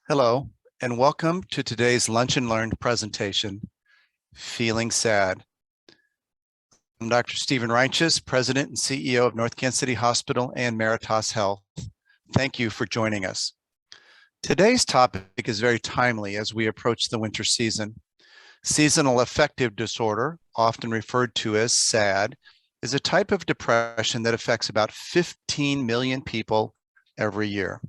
Hello, and welcome to today's Lunch and Learn presentation, Feeling Sad. I'm Dr. Stephen Reinches, President and CEO of North Kansas City Hospital and Meritas Health. Thank you for joining us. Today's topic is very timely as we approach the winter season. Seasonal affective disorder, often referred to as SAD, is a type of depression that affects about 15 million people every year.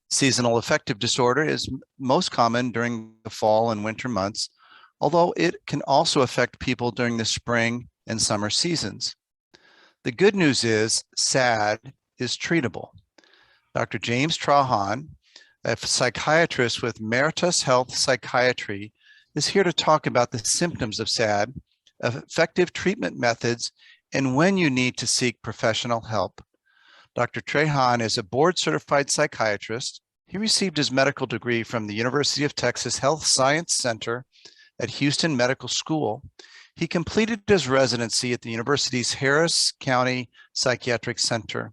Seasonal affective disorder is most common during the fall and winter months, although it can also affect people during the spring and summer seasons. The good news is SAD is treatable. Dr. James Trahan, a psychiatrist with Meritas Health Psychiatry, is here to talk about the symptoms of SAD, effective treatment methods, and when you need to seek professional help. Dr. Trahan is a board-certified psychiatrist. He received his medical degree from the University of Texas Health Science Center at Houston Medical School. He completed his residency at the university's Harris County Psychiatric Center.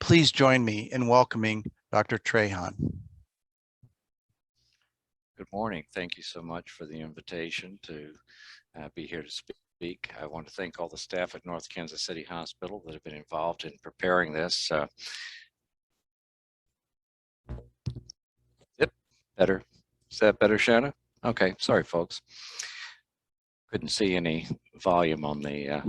Please join me in welcoming Dr. Trahan. Good morning. Thank you so much for the invitation to be here to speak. I want to thank all the staff at North Kansas City Hospital that have been involved in preparing this. Yep, better. Is that better, Shanna? Okay, sorry, folks. Couldn't see any volume on the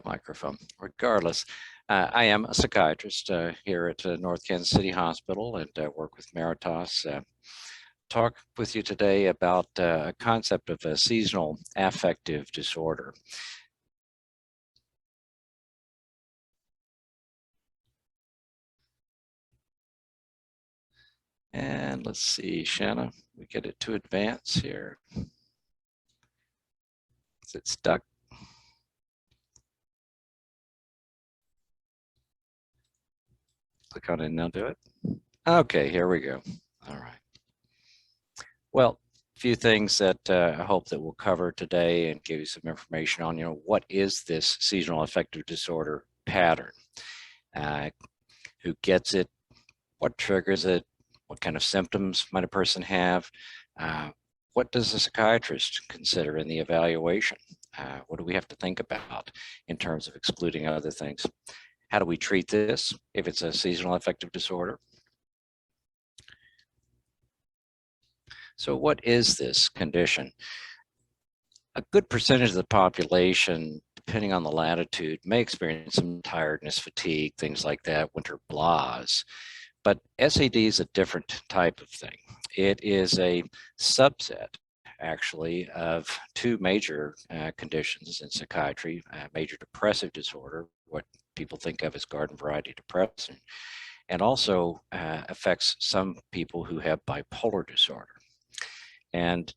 microphone. Regardless, I am a psychiatrist here at North Kansas City Hospital and work with Meritas. Talk with you today about a concept of a seasonal affective disorder. And let's see, Shanna, we get it to advance here. Is it stuck? Click on it and now do it. Okay, here we go. All right. Well, a few things that I hope that we'll cover today and give you some information on, what is this seasonal affective disorder pattern? Who gets it? What triggers it? What kind of symptoms might a person have? What does a psychiatrist consider in the evaluation? What do we have to think about in terms of excluding other things? How do we treat this if it's a seasonal affective disorder? So what is this condition? A good percentage of the population, depending on the latitude, may experience some tiredness, fatigue, things like that, winter blahs. But SAD is a different type of thing. It is a subset, actually, of two major conditions in psychiatry, major depressive disorder, what people think of as garden variety depression, and also affects some people who have bipolar disorder. And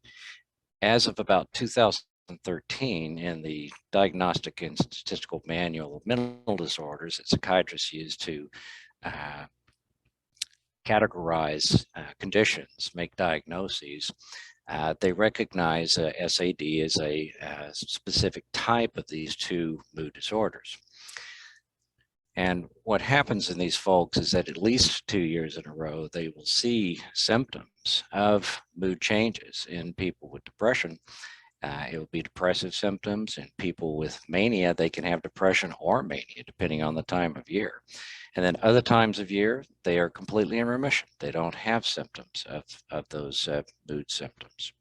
as of about 2013, in the Diagnostic and Statistical Manual of Mental Disorders that psychiatrists use to categorize conditions, make diagnoses, they recognize SAD as a specific type of these two mood disorders. And what happens in these folks is that at least 2 years in a row, they will see symptoms of mood changes in people with depression. It will be depressive symptoms. In people with mania, they can have depression or mania, depending on the time of year. And then other times of year, they are completely in remission. They don't have symptoms of those mood symptoms.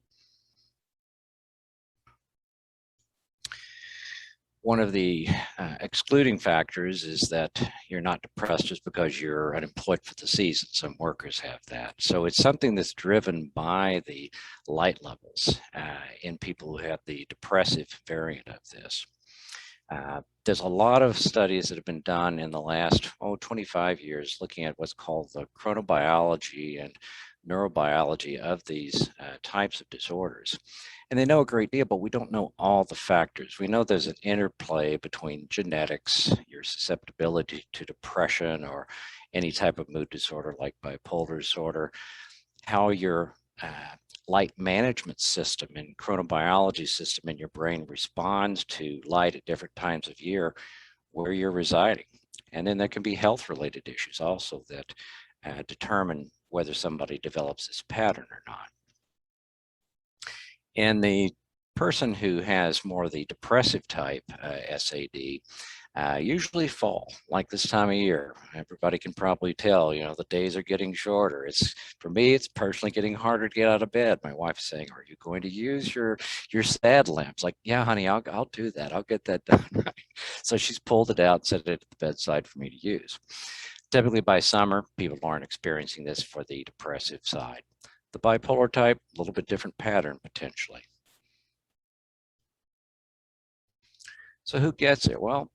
One of the excluding factors is that you're not depressed just because you're unemployed for the season. Some workers have that. So it's something that's driven by the light levels in people who have the depressive variant of this. There's a lot of studies that have been done in the last 25 years looking at what's called the chronobiology and neurobiology of these types of disorders. And they know a great deal, but we don't know all the factors. We know there's an interplay between genetics, your susceptibility to depression or any type of mood disorder like bipolar disorder, how your light management system and chronobiology system in your brain responds to light at different times of year, where you're residing. And then there can be health-related issues also that determine whether somebody develops this pattern or not. And the person who has more of the depressive type SAD usually fall, like this time of year. Everybody can probably tell, the days are getting shorter. For me, it's personally getting harder to get out of bed. My wife is saying, "Are you going to use your sad lamps?" Like, "Yeah, honey, I'll do that. I'll get that done." Right. So she's pulled it out, set it at the bedside for me to use. Typically by summer, people aren't experiencing this for the depressive side. The bipolar type, a little bit different pattern potentially. So who gets it? Well,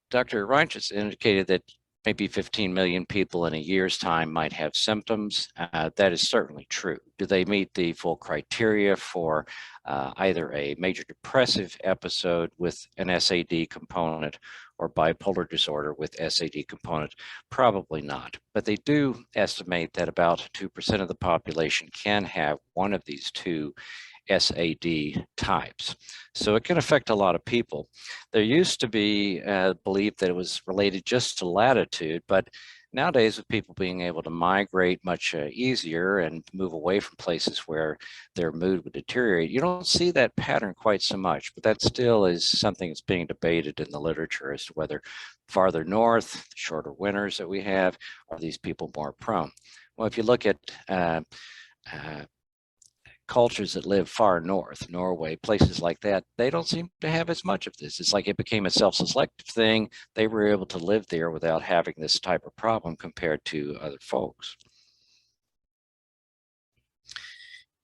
Dr. Reinches indicated that maybe 15 million people in a year's time might have symptoms. That is certainly true. Do they meet the full criteria for either a major depressive episode with an SAD component or bipolar disorder with SAD component? Probably not. But they do estimate that about 2% of the population can have one of these two SAD types. So it can affect a lot of people. There used to be belief that it was related just to latitude, but nowadays with people being able to migrate much easier and move away from places where their mood would deteriorate, you don't see that pattern quite so much, but that still is something that's being debated in the literature as to whether farther north, shorter winters that we have, are these people more prone? Well, if you look at cultures that live far north, Norway, places like that, they don't seem to have as much of this. It's like it became a self-selective thing. They were able to live there without having this type of problem compared to other folks.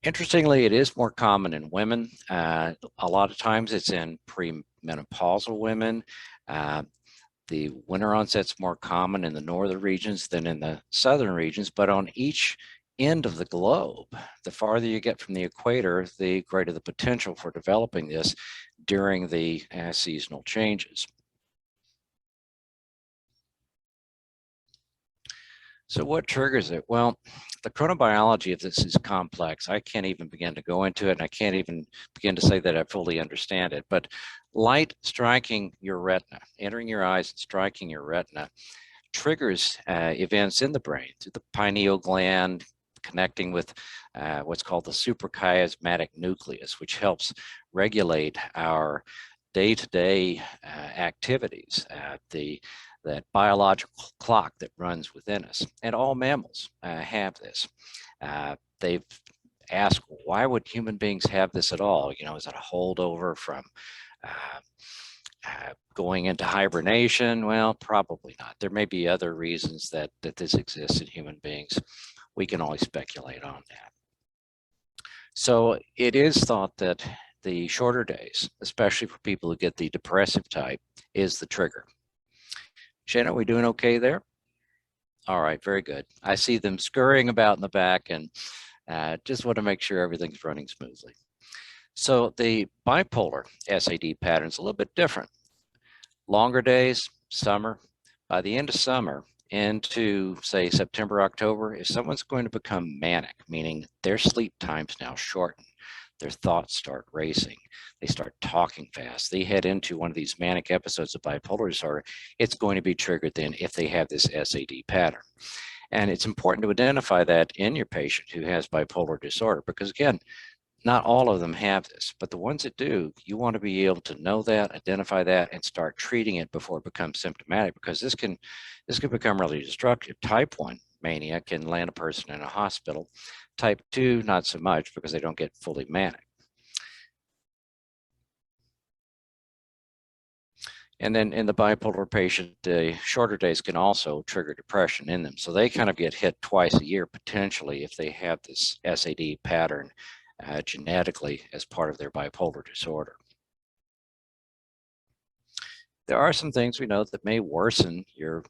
Interestingly, it is more common in women. A lot of times it's in premenopausal women. The winter onset's more common in the northern regions than in the southern regions, but on each end of the globe, the farther you get from the equator, the greater the potential for developing this during the seasonal changes. So what triggers it? Well, the chronobiology of this is complex. I can't even begin to go into it, and I can't even begin to say that I fully understand it. But light striking your retina, entering your eyes and striking your retina, triggers events in the brain through the pineal gland, connecting with what's called the suprachiasmatic nucleus, which helps regulate our day-to-day activities, that biological clock that runs within us. And all mammals have this. They've asked, why would human beings have this at all? Is it a holdover from going into hibernation? Well, probably not. There may be other reasons that this exists in human beings. We can only speculate on that. So it is thought that the shorter days, especially for people who get the depressive type, is the trigger. Shannon, are we doing okay there? All right, very good. I see them scurrying about in the back, and just want to make sure everything's running smoothly. So the bipolar SAD pattern is a little bit different. Longer days, summer. By the end of summer into, say, September, October, if someone's going to become manic, meaning their sleep times now shorten, their thoughts start racing, they start talking fast, they head into one of these manic episodes of bipolar disorder, it's going to be triggered then if they have this SAD pattern. And it's important to identify that in your patient who has bipolar disorder, because again, not all of them have this, but the ones that do, you want to be able to know that, identify that, and start treating it before it becomes symptomatic, because this can become really destructive. Type 1 mania can land a person in a hospital. Type 2, not so much, because they don't get fully manic. And then in the bipolar patient, the shorter days can also trigger depression in them. So they kind of get hit twice a year, potentially, if they have this SAD pattern genetically as part of their bipolar disorder. There are some things we know that may worsen your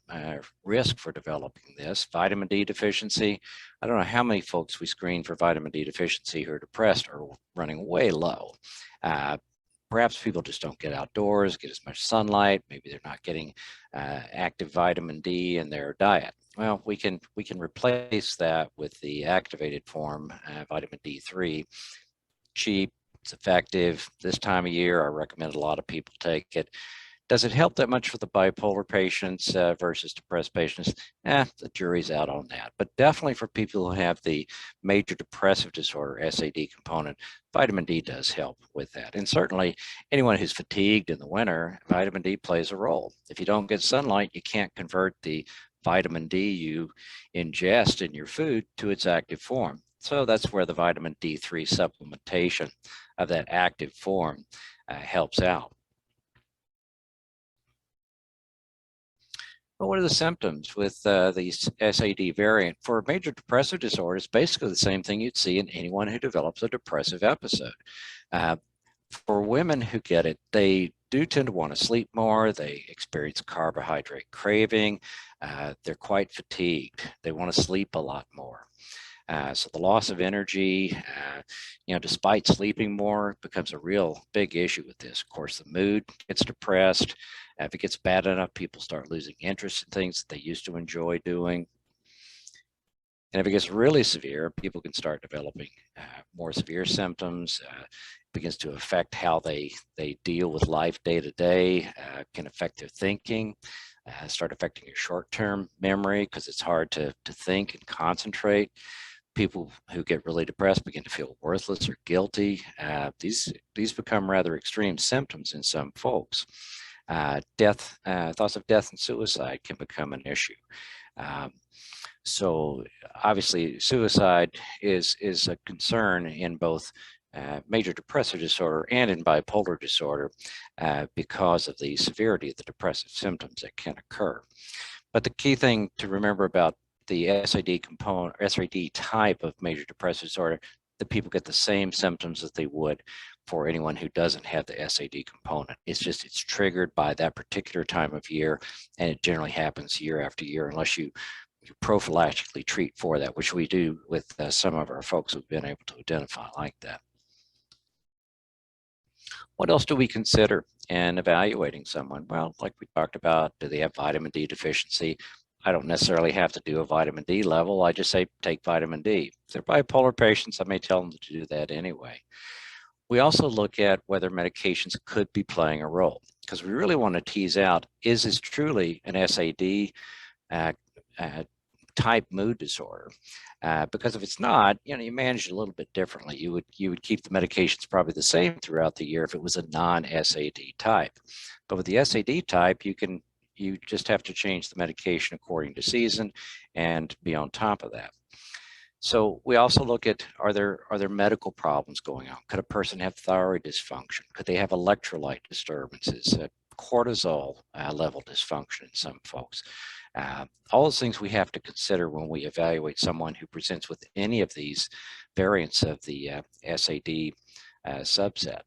risk for developing this. Vitamin D deficiency. I don't know how many folks we screen for vitamin D deficiency who are depressed or running way low. Perhaps people just don't get outdoors, get as much sunlight. Maybe they're not getting active vitamin D in their diet. Well, we can replace that with the activated form, vitamin D3. Cheap, it's effective. This time of year, I recommend a lot of people take it. Does it help that much for the bipolar patients versus depressed patients? The jury's out on that. But definitely for people who have the major depressive disorder, SAD component, vitamin D does help with that. And certainly anyone who's fatigued in the winter, vitamin D plays a role. If you don't get sunlight, you can't convert the vitamin D you ingest in your food to its active form. So that's where the vitamin D3 supplementation of that active form helps out. But what are the symptoms with the SAD variant? For major depressive disorder, it's basically the same thing you'd see in anyone who develops a depressive episode. For women who get it, they do tend to want to sleep more. They experience carbohydrate craving. They're quite fatigued. They want to sleep a lot more. So the loss of energy, despite sleeping more, becomes a real big issue with this. Of course, the mood gets depressed. If it gets bad enough, people start losing interest in things that they used to enjoy doing. And if it gets really severe, people can start developing more severe symptoms. Begins to affect how they deal with life day to day, can affect their thinking, start affecting your short-term memory because it's hard to think and concentrate. People who get really depressed begin to feel worthless or guilty. These become rather extreme symptoms in some folks. Thoughts of death and suicide can become an issue. So obviously suicide is a concern in both major depressive disorder and in bipolar disorder because of the severity of the depressive symptoms that can occur. But the key thing to remember about the SAD component, SAD type of major depressive disorder, that people get the same symptoms that they would for anyone who doesn't have the SAD component. It's triggered by that particular time of year, and it generally happens year after year unless you prophylactically treat for that, which we do with some of our folks who've been able to identify like that. What else do we consider in evaluating someone? Well, like we talked about, do they have vitamin D deficiency? I don't necessarily have to do a vitamin D level. I just say take vitamin D. If they're bipolar patients, I may tell them to do that anyway. We also look at whether medications could be playing a role, because we really want to tease out, is this truly an SAD type mood disorder? Because if it's not, you manage it a little bit differently. You would keep the medications probably the same throughout the year if it was a non-SAD type. But with the SAD type, you just have to change the medication according to season and be on top of that. So we also look at, are there medical problems going on? Could a person have thyroid dysfunction? Could they have electrolyte disturbances, cortisol level dysfunction in some folks? All those things we have to consider when we evaluate someone who presents with any of these variants of the SAD subset.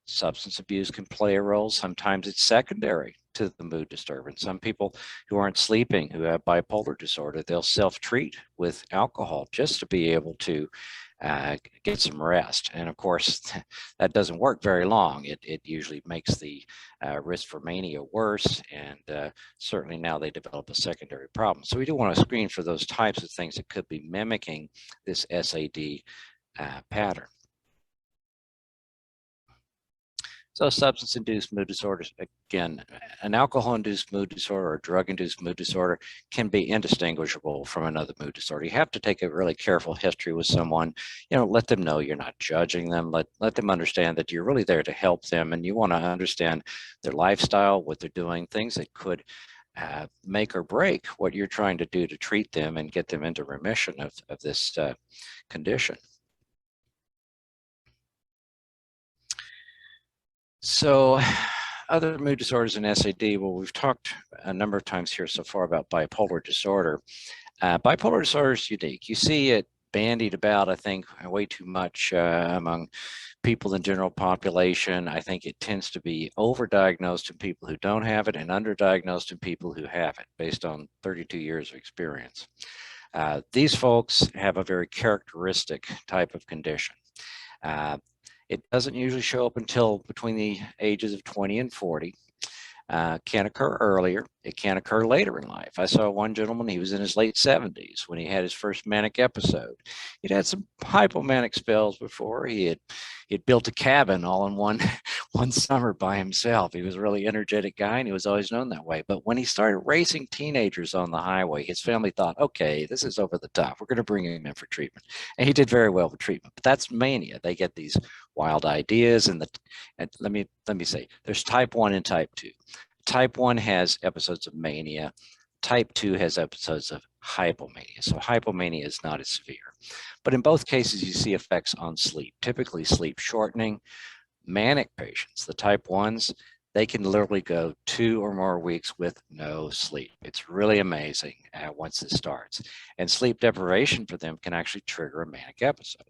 Substance abuse can play a role. Sometimes it's secondary to the mood disturbance. Some people who aren't sleeping, who have bipolar disorder, they'll self-treat with alcohol just to be able to get some rest. And of course, that doesn't work very long. It usually makes the risk for mania worse, and certainly now they develop a secondary problem. So we do want to screen for those types of things that could be mimicking this SAD pattern. So substance-induced mood disorders, again, an alcohol-induced mood disorder or drug-induced mood disorder can be indistinguishable from another mood disorder. You have to take a really careful history with someone, let them know you're not judging them, let them understand that you're really there to help them, and you want to understand their lifestyle, what they're doing, things that could make or break what you're trying to do to treat them and get them into remission of this condition. So other mood disorders in SAD, well, we've talked a number of times here so far about bipolar disorder. Bipolar disorder is unique. You see it bandied about, I think, way too much among people in general population. I think it tends to be overdiagnosed in people who don't have it and underdiagnosed in people who have it, based on 32 years of experience. These folks have a very characteristic type of condition. It doesn't usually show up until between the ages of 20 and 40. Can occur earlier, It can occur later in life. I saw one gentleman, he was in his late 70s when he had his first manic episode. He'd had some hypomanic spells before. He had built a cabin all in one summer by himself. He was a really energetic guy, and he was always known that way. But when he started racing teenagers on the highway, his family thought, okay, this is over the top. We're going to bring him in for treatment. And he did very well with treatment. But that's mania. They get these wild ideas. And let me say, there's type 1 and type 2. Type 1 has episodes of mania. Type 2 has episodes of hypomania. So hypomania is not as severe. But in both cases, you see effects on sleep, typically sleep shortening. Manic patients, the type 1s, they can literally go 2 or more weeks with no sleep. It's really amazing once this starts. And sleep deprivation for them can actually trigger a manic episode.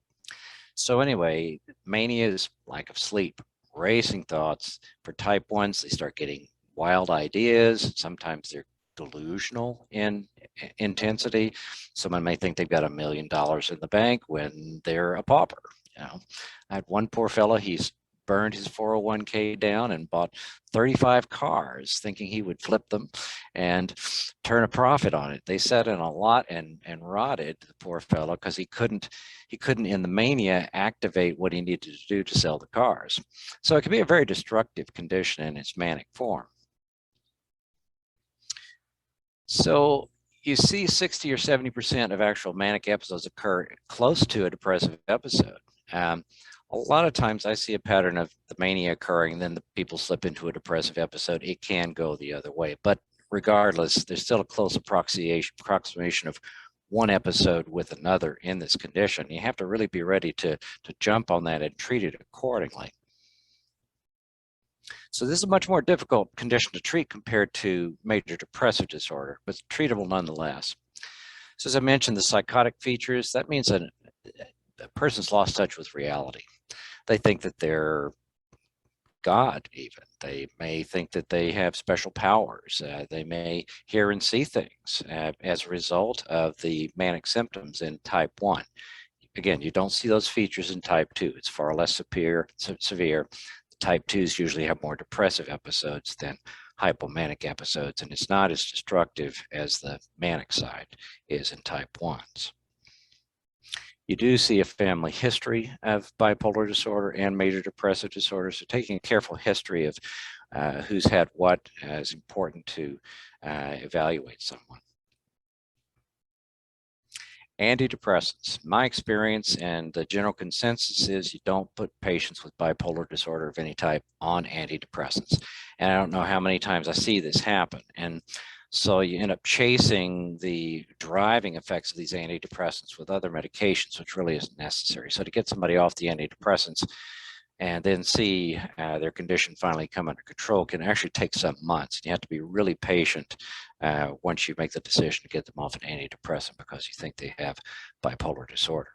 So anyway, mania is lack of sleep, racing thoughts. For type 1s, they start getting wild ideas. Sometimes they're delusional in intensity. Someone may think they've got $1 million in the bank when they're a pauper. I had one poor fellow, he's burned his 401k down and bought 35 cars thinking he would flip them and turn a profit on it. They sat in a lot and rotted, the poor fellow, because he couldn't in the mania activate what he needed to do to sell the cars. So it can be a very destructive condition in its manic form. So you see 60 or 70% of actual manic episodes occur close to a depressive episode. A lot of times I see a pattern of the mania occurring, then the people slip into a depressive episode. It can go the other way, but regardless, there's still a close approximation of one episode with another in this condition. You have to really be ready to jump on that and treat it accordingly. So this is a much more difficult condition to treat compared to major depressive disorder, but treatable nonetheless. So as I mentioned, the psychotic features, that means that a person's lost touch with reality. They think that they're God even. They may think that they have special powers. They may hear and see things as a result of the manic symptoms in type 1. Again, you don't see those features in type 2. It's far less severe. Type 2s usually have more depressive episodes than hypomanic episodes, and it's not as destructive as the manic side is in type 1s. You do see a family history of bipolar disorder and major depressive disorder, so taking a careful history of who's had what is important to evaluate someone. Antidepressants. My experience and the general consensus is you don't put patients with bipolar disorder of any type on antidepressants. And I don't know how many times I see this happen. And so you end up chasing the driving effects of these antidepressants with other medications, which really isn't necessary. So to get somebody off the antidepressants and then see their condition finally come under control can actually take some months. And you have to be really patient once you make the decision to get them off an antidepressant because you think they have bipolar disorder.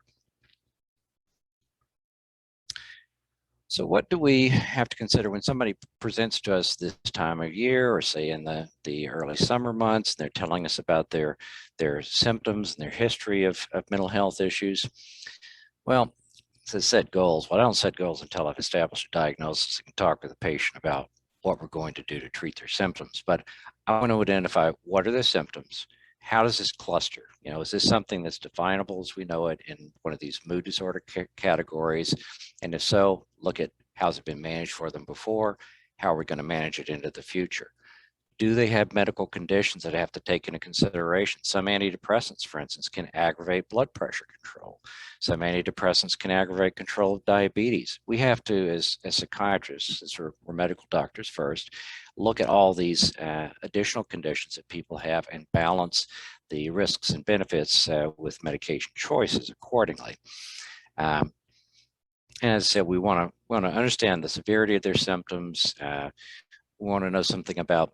So what do we have to consider when somebody presents to us this time of year, or say in the early summer months, and they're telling us about their symptoms and their history of mental health issues? Well, it says set goals. Well, I don't set goals until I've established a diagnosis and can talk with the patient about what we're going to do to treat their symptoms. But I want to identify what are their symptoms. How does this cluster? Is this something that's definable as we know it in one of these mood disorder categories? And if so, look at how's it been managed for them before? How are we going to manage it into the future? Do they have medical conditions that I have to take into consideration? Some antidepressants, for instance, can aggravate blood pressure control. Some antidepressants can aggravate control of diabetes. We have to, as psychiatrists, as we're medical doctors first, look at all these additional conditions that people have and balance the risks and benefits with medication choices accordingly. And as I said, we want to understand the severity of their symptoms. We want to know something about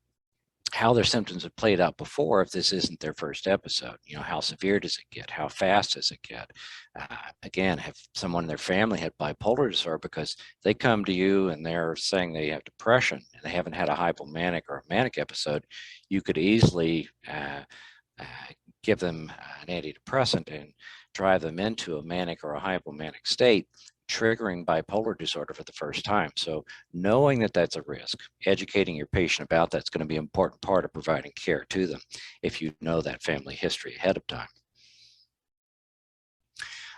how their symptoms have played out before if this isn't their first episode. How severe does it get? How fast does it get? Again, have someone in their family had bipolar disorder? Because they come to you and they're saying they have depression and they haven't had a hypomanic or a manic episode, you could easily give them an antidepressant and drive them into a manic or a hypomanic state, triggering bipolar disorder for the first time. So knowing that that's a risk, educating your patient about that's going to be an important part of providing care to them if you know that family history ahead of time.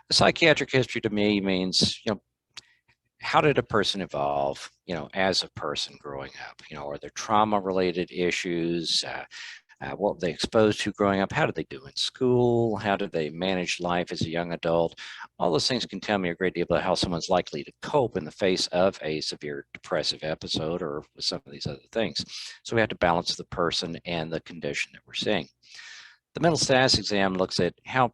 The psychiatric history to me means, how did a person evolve, as a person growing up? Are there trauma-related issues? What were they exposed to growing up? How did they do in school? How did they manage life as a young adult? All those things can tell me a great deal about how someone's likely to cope in the face of a severe depressive episode or with some of these other things. So we have to balance the person and the condition that we're seeing. The mental status exam looks at how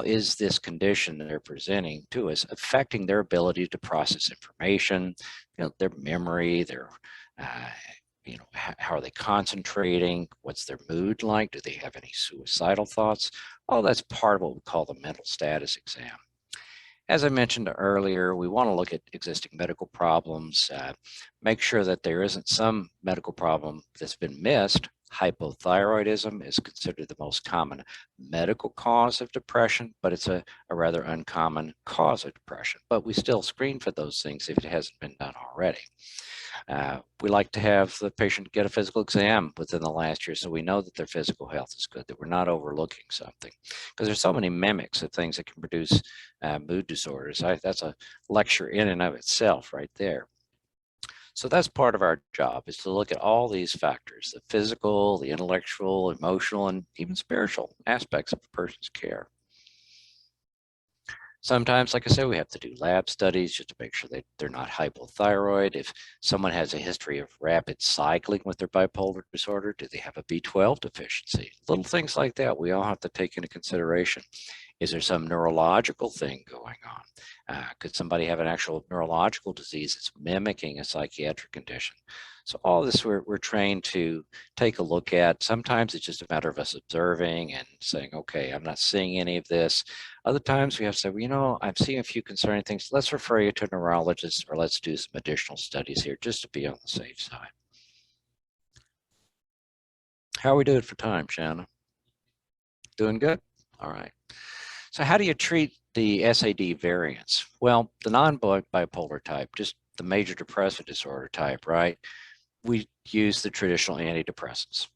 is this condition that they're presenting to us affecting their ability to process information, their memory, their how are they concentrating? What's their mood like? Do they have any suicidal thoughts? All that's part of what we call the mental status exam. As I mentioned earlier, we want to look at existing medical problems, make sure that there isn't some medical problem that's been missed. Hypothyroidism is considered the most common medical cause of depression, but it's a rather uncommon cause of depression. But we still screen for those things if it hasn't been done already. We like to have the patient get a physical exam within the last year so we know that their physical health is good, that we're not overlooking something. Because there's so many mimics of things that can produce mood disorders. That's a lecture in and of itself right there. So that's part of our job, is to look at all these factors, the physical, the intellectual, emotional, and even spiritual aspects of a person's care. Sometimes, like I said, we have to do lab studies just to make sure that they're not hypothyroid. If someone has a history of rapid cycling with their bipolar disorder, do they have a B12 deficiency? Little things like that we all have to take into consideration. Is there some neurological thing going on? Could somebody have an actual neurological disease that's mimicking a psychiatric condition? So all this we're trained to take a look at. Sometimes it's just a matter of us observing and saying, okay, I'm not seeing any of this. Other times we have to say, well, I'm seeing a few concerning things. Let's refer you to a neurologist, or let's do some additional studies here just to be on the safe side. How are we doing for time, Shanna? Doing good? All right. So how do you treat the SAD variants? Well, the non-bipolar type, just the major depressive disorder type, right? We use the traditional antidepressants.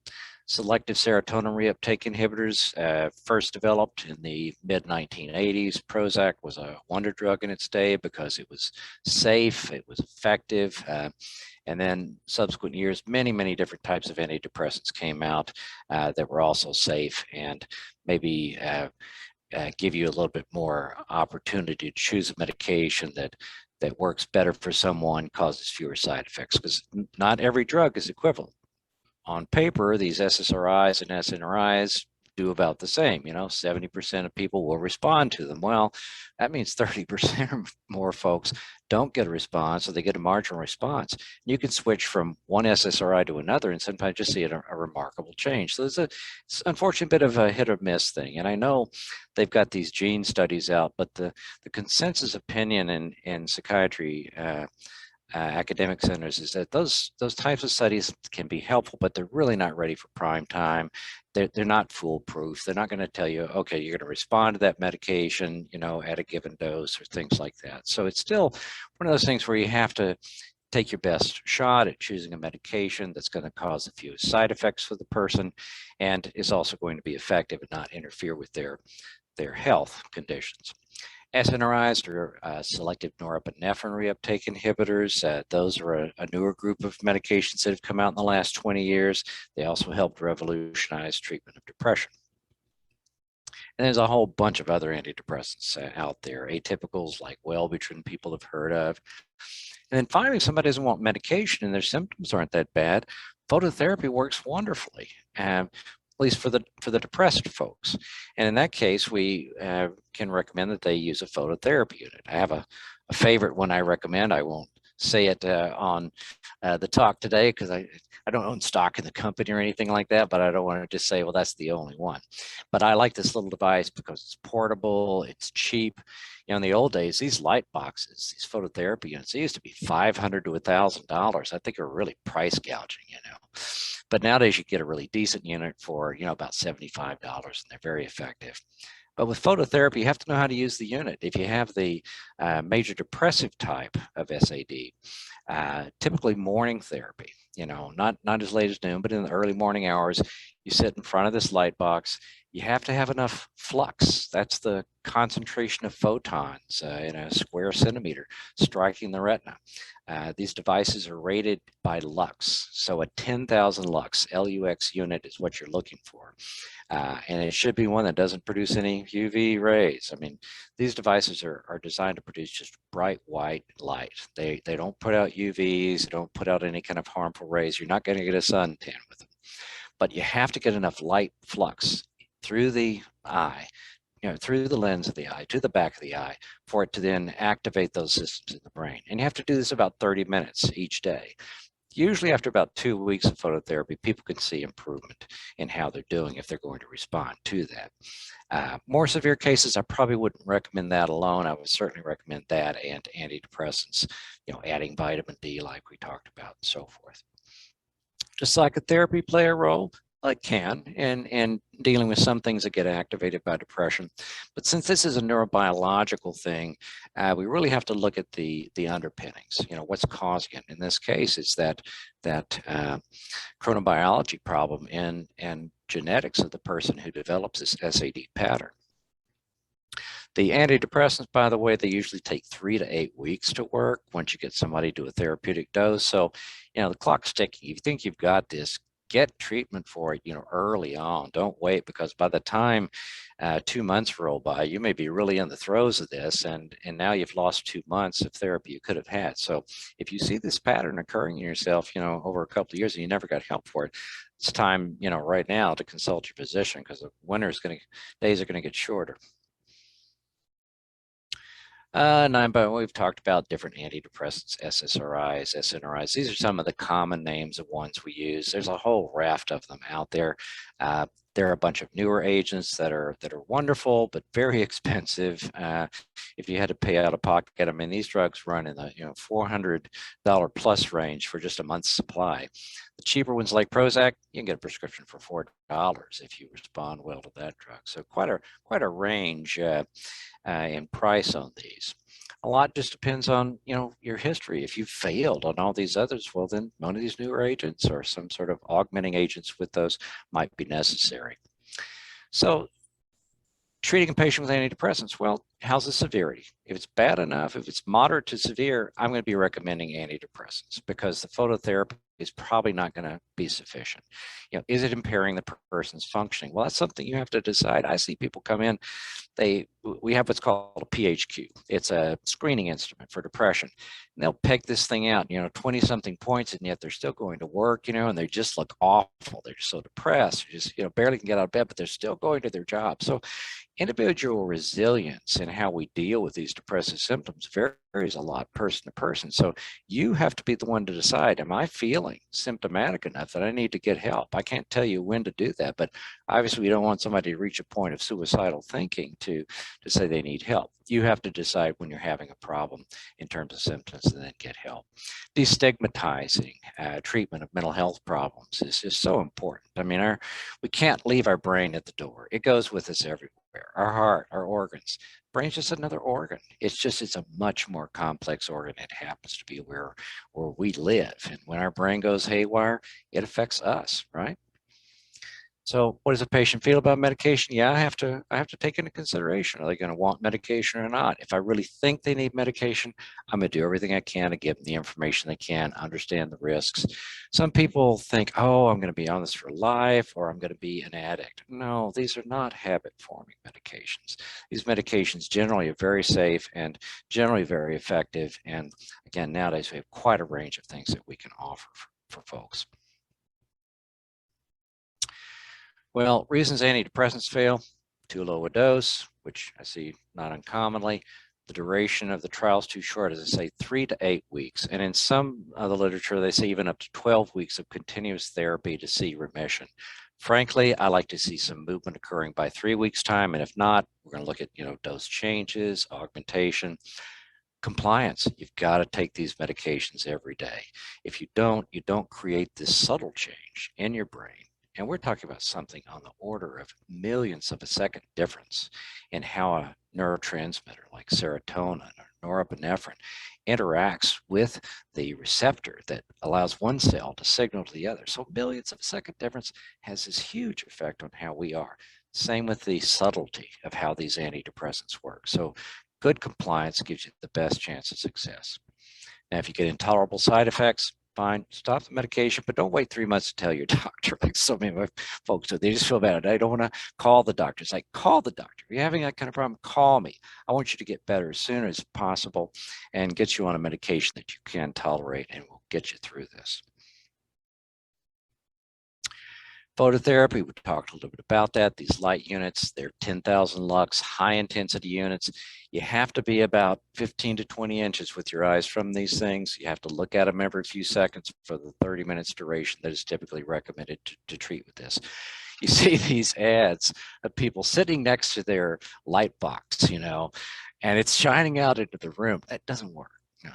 Selective serotonin reuptake inhibitors, first developed in the mid-1980s. Prozac was a wonder drug in its day because it was safe, it was effective, and then subsequent years, many different types of antidepressants came out that were also safe and maybe give you a little bit more opportunity to choose a medication that works better for someone, causes fewer side effects, because not every drug is equivalent. On paper, these SSRIs and SNRIs do about the same. 70% of people will respond to them. Well, that means 30% or more folks don't get a response, or they get a marginal response. You can switch from one SSRI to another and sometimes just see a remarkable change. So it's unfortunately a bit of a hit or miss thing. And I know they've got these gene studies out, but the consensus opinion in psychiatry academic centers is that those types of studies can be helpful, but they're really not ready for prime time. They're not foolproof. They're not going to tell you, okay, you're going to respond to that medication, at a given dose or things like that. So it's still one of those things where you have to take your best shot at choosing a medication that's going to cause a few side effects for the person and is also going to be effective and not interfere with their health conditions. SNRIs are selective norepinephrine reuptake inhibitors. Those are a newer group of medications that have come out in the last 20 years. They also helped revolutionize treatment of depression. And there's a whole bunch of other antidepressants out there, atypicals like Wellbutrin, people have heard of. And then finally, if somebody doesn't want medication and their symptoms aren't that bad, phototherapy works wonderfully. At least for the depressed folks. And in that case, we can recommend that they use a phototherapy unit. I have a favorite one I recommend. I won't say it on the talk today because I don't own stock in the company or anything like that, but I don't want to just say, well, that's the only one. But I like this little device because it's portable, it's cheap. In the old days, these light boxes, these phototherapy units, they used to be $500 to $1,000. I think are really price gouging, But nowadays you get a really decent unit for, about $75, and they're very effective. But with phototherapy, you have to know how to use the unit. If you have the major depressive type of SAD, typically morning therapy, not as late as noon, but in the early morning hours, you sit in front of this light box. You have to have enough flux. That's the concentration of photons in a square centimeter striking the retina. These devices are rated by lux. So a 10,000 lux, LUX unit is what you're looking for. And it should be one that doesn't produce any UV rays. I mean, these devices are designed to produce just bright white light. They don't put out UVs, they don't put out any kind of harmful rays. You're not going to get a suntan with them. But you have to get enough light flux through the eye, through the lens of the eye to the back of the eye for it to then activate those systems in the brain. And you have to do this about 30 minutes each day. Usually after about 2 weeks of phototherapy, people can see improvement in how they're doing if they're going to respond to that. More severe cases, I probably wouldn't recommend that alone. I would certainly recommend that and antidepressants, adding vitamin D like we talked about and so forth. Does psychotherapy play a role? It can, and dealing with some things that get activated by depression. But since this is a neurobiological thing, we really have to look at the underpinnings. What's causing it. In this case, it's that chronobiology problem and genetics of the person who develops this SAD pattern. The antidepressants, by the way, they usually take 3 to 8 weeks to work once you get somebody to a therapeutic dose. So, the clock's ticking. If you think you've got this, get treatment for it, early on. Don't wait, because by the time 2 months roll by, you may be really in the throes of this, and now you've lost 2 months of therapy you could have had. So if you see this pattern occurring in yourself, over a couple of years and you never got help for it, it's time, right now to consult your physician, because the days are going to get shorter. We've talked about different antidepressants, SSRIs, SNRIs. These are some of the common names of ones we use. There's a whole raft of them out there. There are a bunch of newer agents that are wonderful, but very expensive. If you had to pay out of pocket, I mean, these drugs run in the $400 plus range for just a month's supply. The cheaper ones like Prozac, you can get a prescription for $4 if you respond well to that drug. So quite a range in price on these. A lot just depends on your history. If you've failed on all these others, well, then one of these newer agents or some sort of augmenting agents with those might be necessary. So treating a patient with antidepressants, well, how's the severity? If it's bad enough, if it's moderate to severe, I'm going to be recommending antidepressants, because the phototherapy is probably not going to be sufficient. Is it impairing the person's functioning? Well, that's something you have to decide. I see people come in, we have what's called a PHQ. It's a screening instrument for depression. And they'll peg this thing out, 20 something points, and yet they're still going to work, and they just look awful. They're just so depressed, just, barely can get out of bed, but they're still going to their job. So individual resilience in how we deal with these depressive symptoms varies a lot person to person. So you have to be the one to decide, am I feeling symptomatic enough that I need to get help? I can't tell you when to do that, but obviously we don't want somebody to reach a point of suicidal thinking to say they need help. You have to decide when you're having a problem in terms of symptoms and then get help. Destigmatizing treatment of mental health problems is just so important. I mean, we can't leave our brain at the door. It goes with us everywhere. Our heart, our organs. Brain's just another organ. It's a much more complex organ. It happens to be where we live. And when our brain goes haywire, it affects us, right? So what does a patient feel about medication? Yeah, I have to take into consideration, are they going to want medication or not? If I really think they need medication, I'm going to do everything I can to give them the information they can, understand the risks. Some people think, oh, I'm going to be on this for life, or I'm going to be an addict. No, these are not habit-forming medications. These medications generally are very safe and generally very effective. And again, nowadays we have quite a range of things that we can offer for folks. Well, reasons antidepressants fail: too low a dose, which I see not uncommonly. The duration of the trial is too short, as I say, 3 to 8 weeks. And in some of the literature, they say even up to 12 weeks of continuous therapy to see remission. Frankly, I like to see some movement occurring by 3 weeks' time. And if not, we're going to look at, dose changes, augmentation. compliance. You've got to take these medications every day. If you don't create this subtle change in your brain. And we're talking about something on the order of millions of a second difference in how a neurotransmitter like serotonin or norepinephrine interacts with the receptor that allows one cell to signal to the other. So millions of a second difference has this huge effect on how we are. Same with the subtlety of how these antidepressants work. So good compliance gives you the best chance of success. Now, if you get intolerable side effects, fine, stop the medication, but don't wait 3 months to tell your doctor, like so many of my folks do. They just feel bad. I don't want to call the doctor. It's like, call the doctor. If you're having that kind of problem, call me. I want you to get better as soon as possible and get you on a medication that you can tolerate and will get you through this. Phototherapy, we talked a little bit about that. These light units, they're 10,000 lux, high intensity units. You have to be about 15 to 20 inches with your eyes from these things. You have to look at them every few seconds for the 30 minutes duration that is typically recommended to treat with this. You see these ads of people sitting next to their light box, and it's shining out into the room. That doesn't work.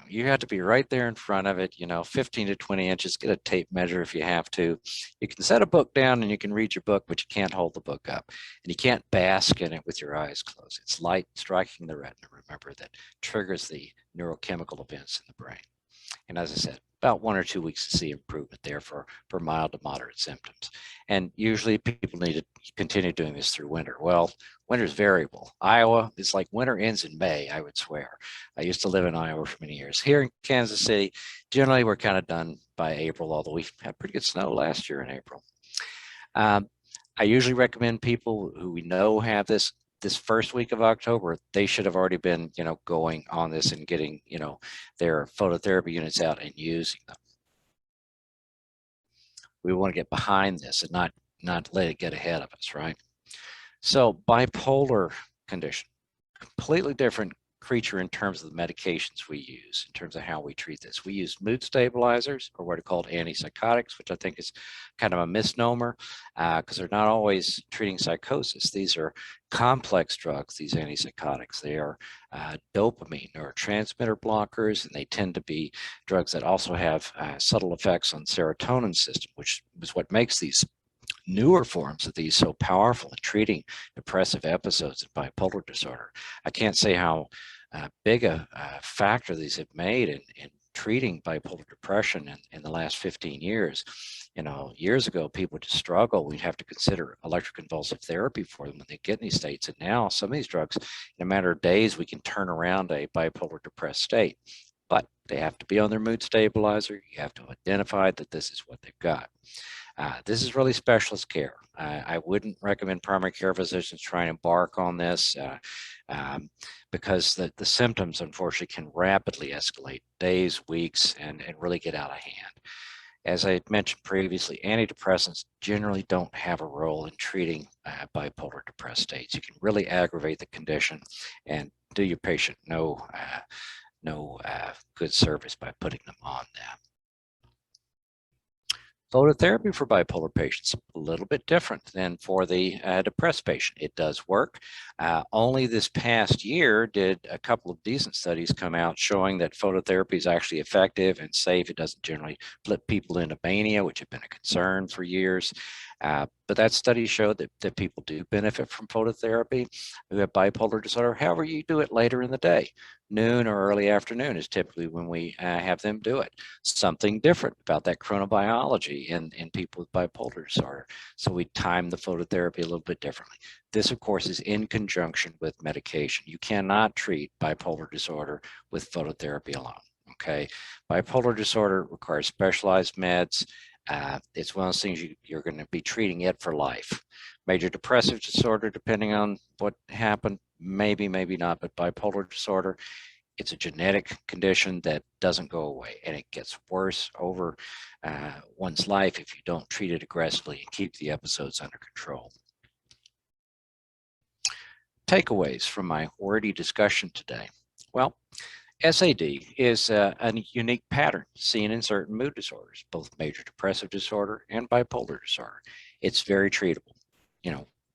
You have to be right there in front of it, 15 to 20 inches, get a tape measure if you have to. You can set a book down and you can read your book, but you can't hold the book up. And you can't bask in it with your eyes closed. It's light striking the retina, remember, that triggers the neurochemical events in the brain. And as I said, about 1 or 2 weeks to see improvement there for mild to moderate symptoms. And usually people need to continue doing this through winter. Well, winter's variable. Iowa, it's like winter ends in May, I would swear. I used to live in Iowa for many years. Here in Kansas City, generally we're kind of done by April, although we had pretty good snow last year in April. I usually recommend people who we know have this first week of October, they should have already been, going on this and getting, their phototherapy units out and using them. We want to get behind this and not let it get ahead of us, right? So bipolar condition, completely different creature in terms of the medications we use, in terms of how we treat this. We use mood stabilizers, or what are called antipsychotics, which I think is kind of a misnomer because they're not always treating psychosis. These are complex drugs, these antipsychotics. They are dopamine neurotransmitter blockers, and they tend to be drugs that also have subtle effects on serotonin system, which is what makes these newer forms of these so powerful in treating depressive episodes of bipolar disorder. I can't say how big a factor these have made in treating bipolar depression in the last 15 years. Years ago, people would just struggle. We'd have to consider electroconvulsive therapy for them when they get in these states. And now some of these drugs, in a matter of days, we can turn around a bipolar depressed state. But they have to be on their mood stabilizer. You have to identify that this is what they've got. This is really specialist care. I wouldn't recommend primary care physicians try and embark on this because the symptoms, unfortunately, can rapidly escalate, days, weeks, and really get out of hand. As I mentioned previously, antidepressants generally don't have a role in treating bipolar depressed states. You can really aggravate the condition and do your patient no good service by putting them on that. Phototherapy for bipolar patients, a little bit different than for the depressed patient. It does work. Only this past year did a couple of decent studies come out showing that phototherapy is actually effective and safe. It doesn't generally flip people into mania, which had been a concern for years. But that study showed that people do benefit from phototherapy who have bipolar disorder. However, you do it later in the day. Noon or early afternoon is typically when we have them do it. Something different about that chronobiology in people with bipolar disorder. So we time the phototherapy a little bit differently. This, of course, is in conjunction with medication. You cannot treat bipolar disorder with phototherapy alone. Okay, bipolar disorder requires specialized meds. It's one of those things you're going to be treating it for life. Major depressive disorder, depending on what happened, maybe not, but bipolar disorder, it's a genetic condition that doesn't go away, and it gets worse over one's life if you don't treat it aggressively and keep the episodes under control. Takeaways from my wordy discussion today. Well, SAD is a unique pattern seen in certain mood disorders, both major depressive disorder and bipolar disorder. It's very treatable.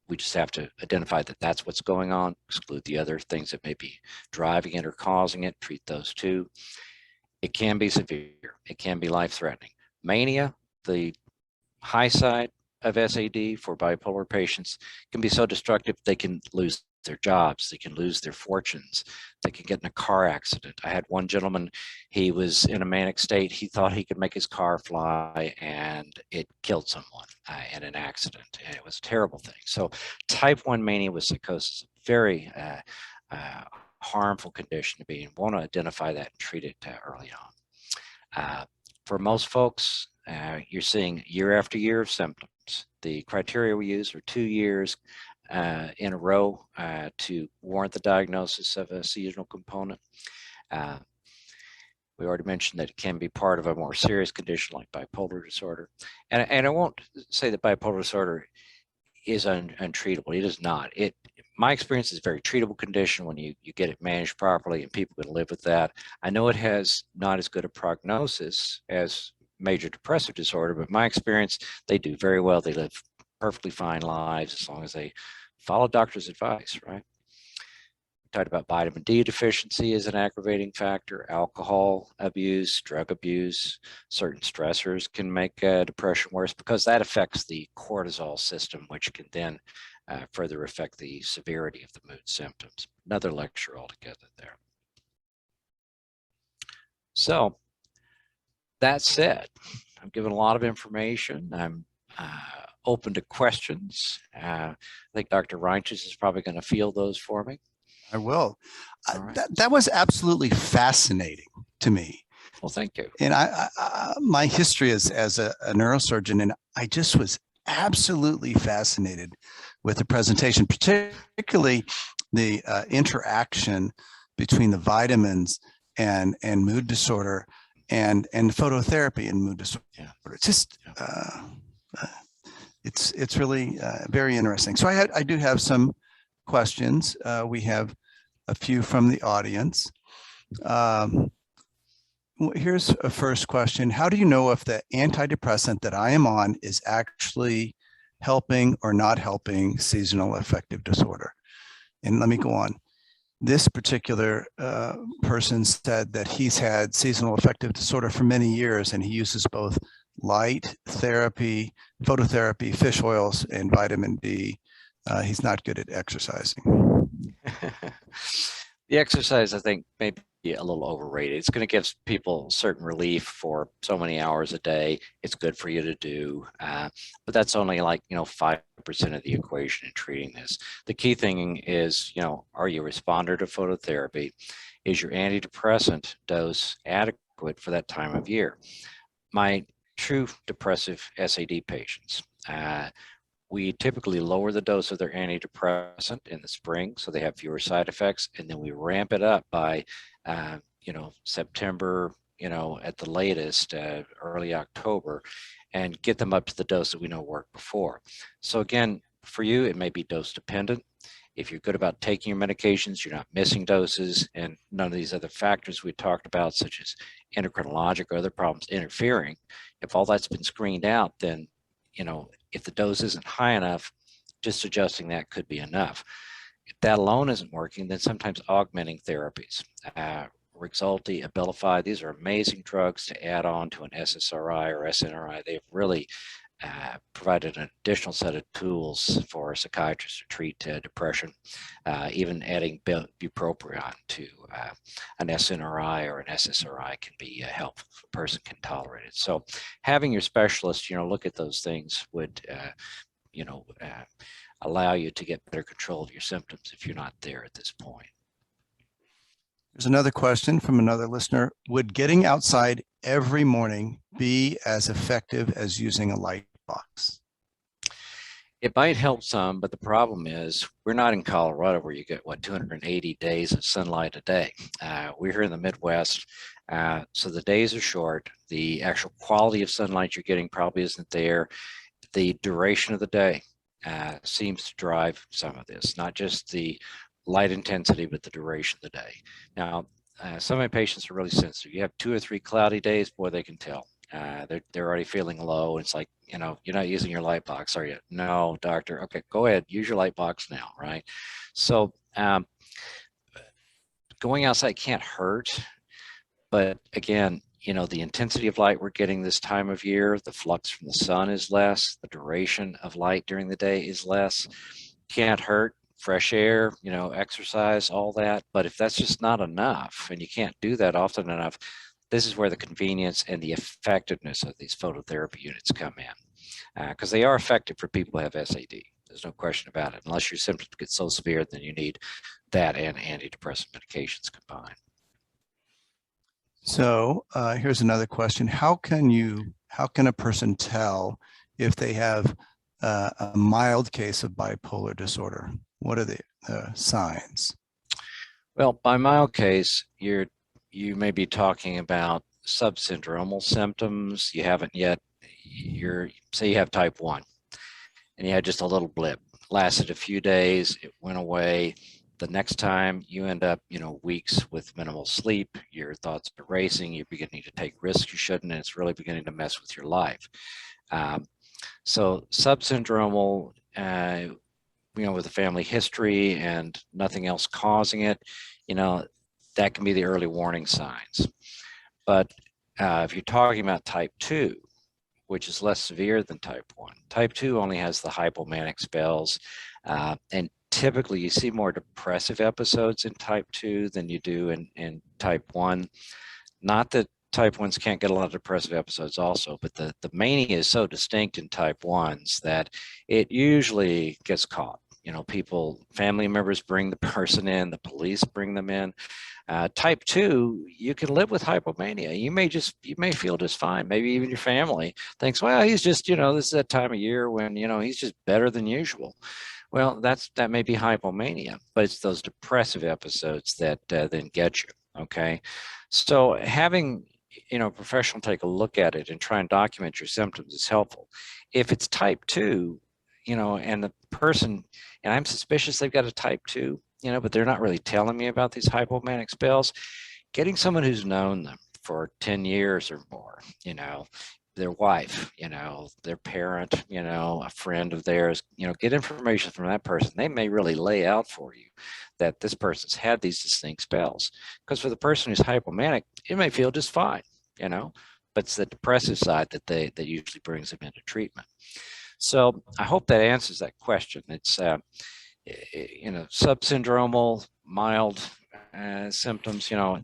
we just have to identify that that's what's going on, exclude the other things that may be driving it or causing it, treat those too. It can be severe. It can be life-threatening. Mania, the high side of SAD for bipolar patients, can be so destructive they can lose their jobs, they can lose their fortunes, they can get in a car accident. I had one gentleman, he was in a manic state, he thought he could make his car fly, and it killed someone in an accident, and it was a terrible thing. So type 1 mania with psychosis, very harmful condition to be in. Want to identify that and treat it early on. For most folks, you're seeing year after year of symptoms. The criteria we use are 2 years in a row to warrant the diagnosis of a seasonal component. We already mentioned that it can be part of a more serious condition like bipolar disorder. And I won't say that bipolar disorder is untreatable. It is not. My experience is a very treatable condition when you get it managed properly, and people can live with that. I know it has not as good a prognosis as major depressive disorder, but my experience, they do very well. They live perfectly fine lives as long as they follow doctor's advice, right? We talked about vitamin D deficiency as an aggravating factor, alcohol abuse, drug abuse, certain stressors can make depression worse because that affects the cortisol system, which can then further affect the severity of the mood symptoms. Another lecture altogether there. So that said, I'm giving a lot of information. I'm open to questions. I think Dr. Reinches is probably going to field those for me. I will. Right. That was absolutely fascinating to me. Well, thank you. And my history is as a neurosurgeon, and I just was absolutely fascinated with the presentation, particularly the interaction between the vitamins and mood disorder and phototherapy and mood disorder. Yeah. It's just it's really very interesting. So I do have some questions. We have a few from the audience. Here's a first question. How do you know if the antidepressant that I am on is actually helping or not helping seasonal affective disorder? And let me go on. This particular person said that he's had seasonal affective disorder for many years, and he uses both light therapy, phototherapy, fish oils, and vitamin D. He's not good at exercising. The exercise, I think, may be a little overrated. It's going to give people certain relief for so many hours a day. It's good for you to do, but that's only like 5% of the equation in treating this. The key thing is, are you a responder to phototherapy? Is your antidepressant dose adequate for that time of year? My true depressive SAD patients, we typically lower the dose of their antidepressant in the spring so they have fewer side effects, and then we ramp it up by September, at the latest, early October, and get them up to the dose that we know worked before. So again, for you, it may be dose dependent. If you're good about taking your medications, you're not missing doses, and none of these other factors we talked about, such as endocrinologic or other problems interfering, if all that's been screened out, then if the dose isn't high enough, just adjusting that could be enough. If that alone isn't working, then sometimes augmenting therapies. Rexulti, Abilify, these are amazing drugs to add on to an SSRI or SNRI. They've really provided an additional set of tools for psychiatrists to treat depression. Even adding bupropion to an SNRI or an SSRI can be helpful if a person can tolerate it. So having your specialist, look at those things would, allow you to get better control of your symptoms if you're not there at this point. There's another question from another listener. Would getting outside every morning be as effective as using a light box? It might help some, but the problem is we're not in Colorado where you get 280 days of sunlight a day. We're here in the Midwest, so the days are short. The actual quality of sunlight you're getting probably isn't there. The duration of the day seems to drive some of this, not just the light intensity, but the duration of the day. Now, some of my patients are really sensitive. You have 2 or 3 cloudy days, boy, they can tell. They're already feeling low. It's like, you know, you're not using your light box, are you? No, doctor. Okay, go ahead, use your light box now, right? So going outside can't hurt, but again, you know, the intensity of light we're getting this time of year, the flux from the sun is less, the duration of light during the day is less. Can't hurt. Fresh air, you know, exercise, all that. But if that's just not enough, and you can't do that often enough, this is where the convenience and the effectiveness of these phototherapy units come in, because they are effective for people who have SAD. There's no question about it. Unless your symptoms get so severe, then you need that and antidepressant medications combined. So here's another question. How can a person tell if they have a mild case of bipolar disorder? What are the signs? Well, by mild case, you may be talking about subsyndromal symptoms. You haven't yet, say you have type 1 and you had just a little blip, lasted a few days, it went away. The next time you end up, you know, weeks with minimal sleep, your thoughts are racing, you're beginning to take risks you shouldn't, and it's really beginning to mess with your life. So subsyndromal, you know, with a family history and nothing else causing it, you know, that can be the early warning signs. But if you're talking about type 2, which is less severe than type 1, type 2 only has the hypomanic spells. And typically you see more depressive episodes in type 2 than you do in type 1. Not that type 1s can't get a lot of depressive episodes also, but the mania is so distinct in type 1s that it usually gets caught. You know, people, family members bring the person in, the police bring them in. Type 2, you can live with hypomania. You may feel just fine. Maybe even your family thinks, well, he's just, you know, this is that time of year when, you know, he's just better than usual. Well, that may be hypomania, but it's those depressive episodes that then get you. Okay. So having, you know, a professional take a look at it and try and document your symptoms is helpful. If it's type 2, you know, and the person, and I'm suspicious they've got a type 2, you know, but they're not really telling me about these hypomanic spells, getting someone who's known them for 10 years or more, you know, their wife, you know, their parent, you know, a friend of theirs, you know, get information from that person. They may really lay out for you that this person's had these distinct spells. Because for the person who's hypomanic, it may feel just fine, you know, but it's the depressive side that usually brings them into treatment. So I hope that answers that question. It's, you know, subsyndromal, mild symptoms, you know,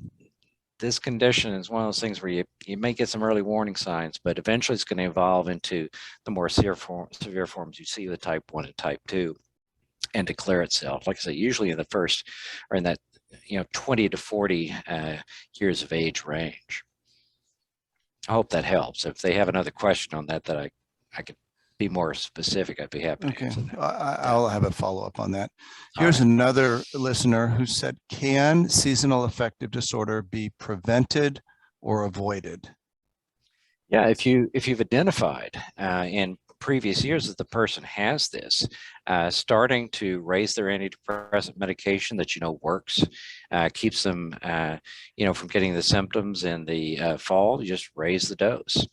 this condition is one of those things where you may get some early warning signs, but eventually it's going to evolve into the more severe forms you see with type 1 and type 2 and declare itself. Like I say, usually in the first, or in that, you know, 20 to 40 years of age range. I hope that helps. If they have another question on that I could be more specific, I'd be happy to answer that. I'll have a follow-up on that. Here's another listener who said, can seasonal affective disorder be prevented or avoided? Yeah, if you've identified in previous years that the person has this, starting to raise their antidepressant medication that you know works, keeps them you know, from getting the symptoms in the fall, you just raise the dose.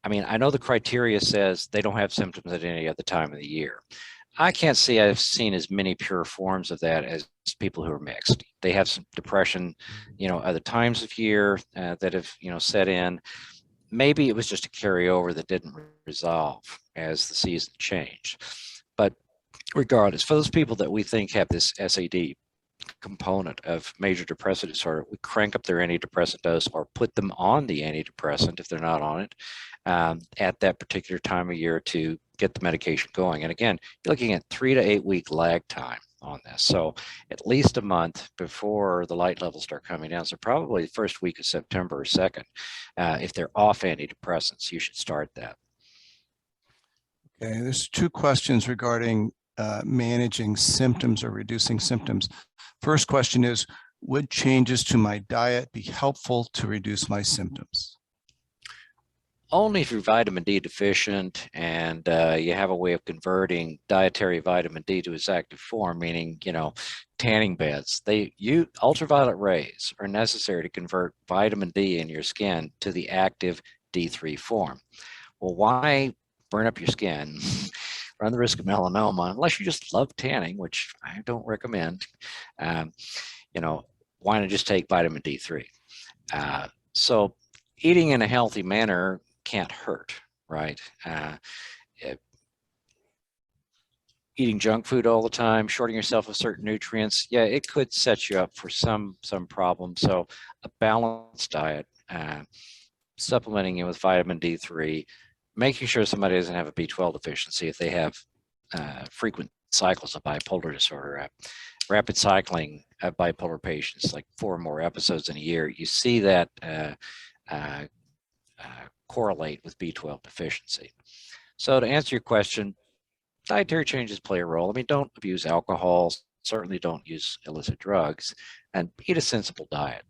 I mean, I know the criteria says they don't have symptoms at any other time of the year. I can't say I've seen as many pure forms of that as people who are mixed. They have some depression, you know, other times of year that have, you know, set in. Maybe it was just a carryover that didn't resolve as the season changed. But regardless, for those people that we think have this SAD component of major depressive disorder, we crank up their antidepressant dose or put them on the antidepressant if they're not on it at that particular time of year to get the medication going. And again, you're looking at 3 to 8 week lag time on this. So at least a month before the light levels start coming down. So probably the first week of September or 2nd, if they're off antidepressants, you should start that. Okay, there's 2 questions regarding managing symptoms or reducing symptoms. First question is, would changes to my diet be helpful to reduce my symptoms? only if you're vitamin D deficient and you have a way of converting dietary vitamin D to its active form, meaning, tanning beds. Ultraviolet rays are necessary to convert vitamin D in your skin to the active D3 form. Well, why burn up your skin, run the risk of melanoma, unless you just love tanning, which I don't recommend. Why not just take vitamin D3? So eating in a healthy manner can't hurt, right? Eating junk food all the time, shorting yourself of certain nutrients, yeah, it could set you up for some problems. So a balanced diet, supplementing it with vitamin D3, making sure somebody doesn't have a B12 deficiency if they have frequent cycles of bipolar disorder. Rapid cycling of bipolar patients, like 4 or more episodes in a year, you see that correlate with B12 deficiency. So to answer your question, dietary changes play a role. I mean, don't abuse alcohol, certainly don't use illicit drugs, and eat a sensible diet.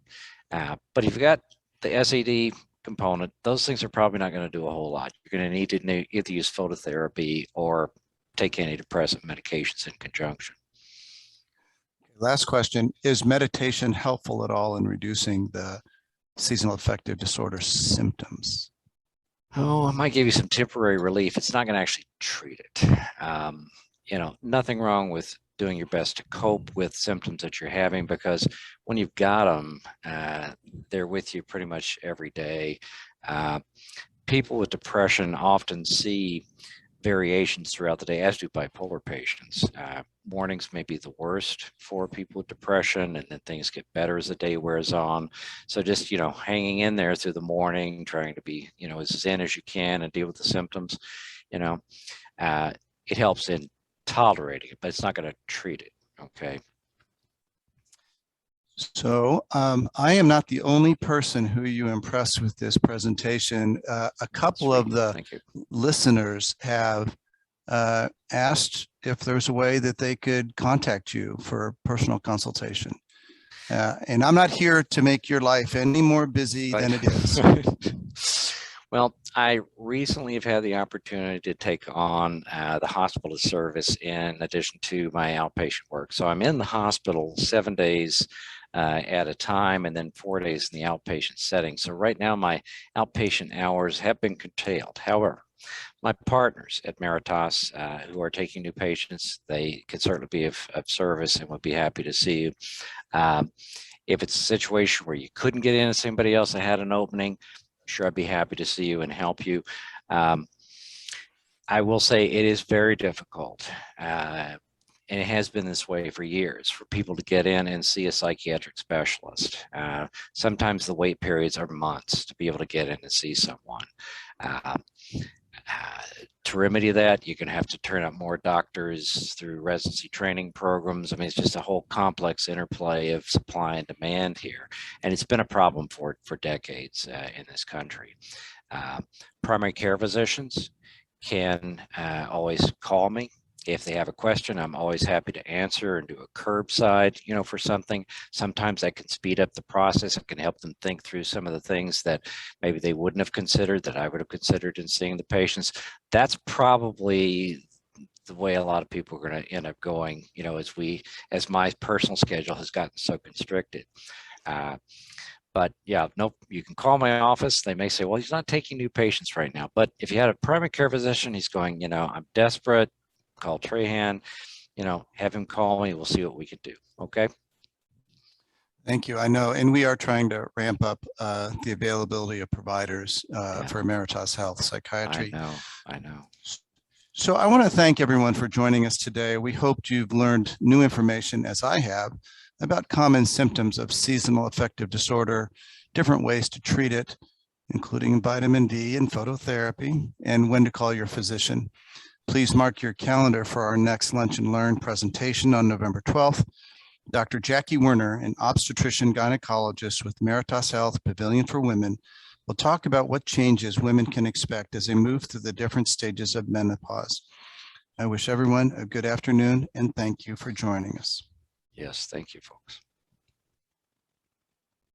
But if you've got the SAD component, those things are probably not going to do a whole lot. You're going to need to either use phototherapy or take antidepressant medications in conjunction. Last question, is meditation helpful at all in reducing the seasonal affective disorder symptoms? Oh, it might give you some temporary relief. It's not going to actually treat it. Nothing wrong with doing your best to cope with symptoms that you're having, because when you've got them, they're with you pretty much every day. People with depression often see variations throughout the day, as do bipolar patients. Mornings may be the worst for people with depression, and then things get better as the day wears on. So just, hanging in there through the morning, trying to be, as zen as you can and deal with the symptoms, it helps in tolerating it, but it's not going to treat it. Okay. So I am not the only person who you impressed with this presentation. A couple of the listeners have asked if there's a way that they could contact you for personal consultation. And I'm not here to make your life any more busy than it is. Well, I recently have had the opportunity to take on the hospital service in addition to my outpatient work. So I'm in the hospital 7 days at a time, and then 4 days in the outpatient setting. So right now my outpatient hours have been curtailed. However, my partners at Meritas who are taking new patients, they can certainly be of service and would be happy to see you. If it's a situation where you couldn't get in and somebody else that had an opening, sure, I'd be happy to see you and help you. I will say it is very difficult, and it has been this way for years, for people to get in and see a psychiatric specialist. Sometimes the wait periods are months to be able to get in and see someone. To remedy that, you're going to have to turn up more doctors through residency training programs. I mean, it's just a whole complex interplay of supply and demand here. And it's been a problem for decades in this country. Primary care physicians can always call me. If they have a question, I'm always happy to answer and do a curbside, for something. Sometimes that can speed up the process. It can help them think through some of the things that maybe they wouldn't have considered, that I would have considered in seeing the patients. That's probably the way a lot of people are going to end up going, as my personal schedule has gotten so constricted. But yeah, no, you can call my office. They may say, well, he's not taking new patients right now. But if you had a primary care physician, he's going, I'm desperate, call Trahan, have him call me. We'll see what we can do. Okay. Thank you. I know, and we are trying to ramp up the availability of providers for Meritas Health Psychiatry. I know. So I want to thank everyone for joining us today. We hoped you've learned new information, as I have, about common symptoms of seasonal affective disorder, different ways to treat it, including vitamin D and phototherapy, and when to call your physician. Please mark your calendar for our next Lunch and Learn presentation on November 12th. Dr. Jackie Werner, an obstetrician gynecologist with Meritas Health Pavilion for Women, will talk about what changes women can expect as they move through the different stages of menopause. I wish everyone a good afternoon and thank you for joining us. Yes, thank you, folks.